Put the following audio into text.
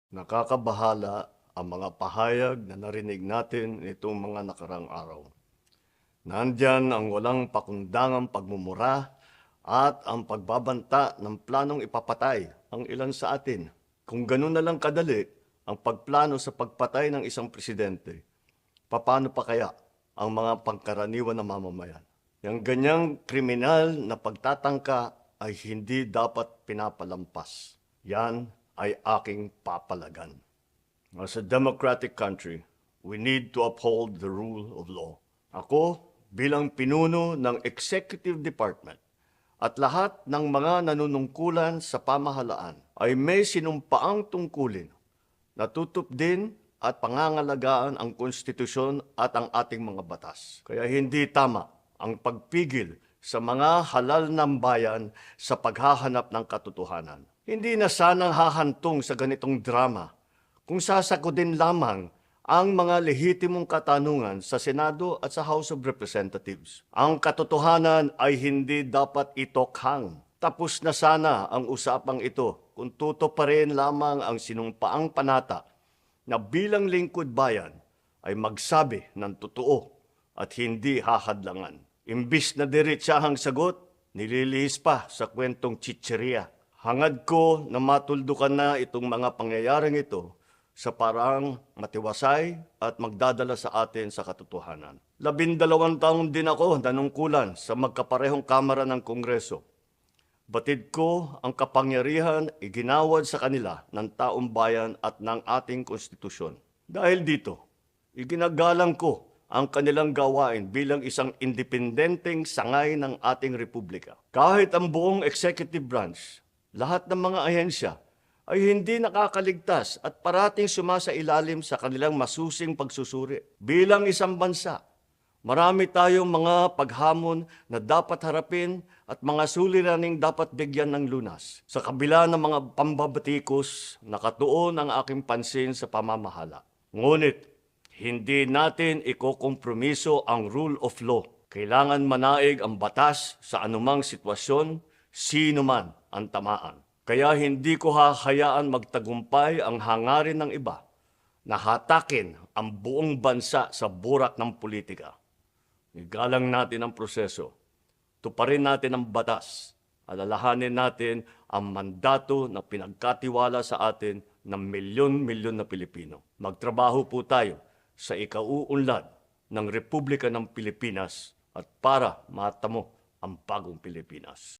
Nakakabahala ang mga pahayag na narinig natin nitong mga nakarang araw. Nandyan ang walang pakundangang pagmumura at ang pagbabanta ng planong ipapatay ang ilan sa atin. Kung ganun na lang kadali ang pagplano sa pagpatay ng isang presidente, paano pa kaya ang mga pangkaraniwan na mamamayan? Yung ganyang kriminal na pagtatangka ay hindi dapat pinapalampas. Yan ay aking papalagan. As a democratic country, we need to uphold the rule of law. Ako, bilang pinuno ng Executive Department at lahat ng mga nanunungkulan sa pamahalaan ay may sinumpaang tungkulin na tutupdin at pangangalagaan ang konstitusyon at ang ating mga batas. Kaya hindi tama ang pagpigil sa mga halal ng bayan sa paghahanap ng katotohanan. Hindi na sanang hahantong sa ganitong drama kung sasagutin lamang ang mga lehitimong katanungan sa Senado at sa House of Representatives. Ang katotohanan ay hindi dapat itokhang. Tapos na sana ang usapang ito kung tutuparin lamang ang sinumpaang panata na bilang lingkod bayan ay magsabi ng totoo at hindi hahadlangan. Imbis na diretsahang sagot, nililihis pa sa kwentong chicheria. Hangad ko na matuldukan na itong mga pangyayaring ito sa parang matiwasay at magdadala sa atin sa katotohanan. 12 taon din ako nanungkulan sa magkaparehong kamara ng Kongreso. Batid ko ang kapangyarihan iginawad sa kanila ng taong bayan at ng ating konstitusyon. Dahil dito, iginagalang ko ang kanilang gawain bilang isang independenteng sangay ng ating republika. Kahit ang buong executive branch, lahat ng mga ahensya ay hindi nakakaligtas at parating sumasailalim sa kanilang masusing pagsusuri. Bilang isang bansa, marami tayong mga paghamon na dapat harapin at mga suliraning dapat bigyan ng lunas. Sa kabila ng mga pambabatikos, nakatuon ang aking pansin sa pamamahala. Ngunit, hindi natin ikokompromiso ang rule of law. Kailangan manaig ang batas sa anumang sitwasyon, sino man ang tamaan. Kaya hindi ko hahayaan magtagumpay ang hangarin ng iba na hatakin ang buong bansa sa burak ng politika. Igalang natin ang proseso. Tuparin natin ang batas. Alalahanin natin ang mandato na pinagkatiwala sa atin ng milyon-milyon na Pilipino. Magtrabaho po tayo sa ikauunlad ng Republika ng Pilipinas at para matamo ang bagong Pilipinas.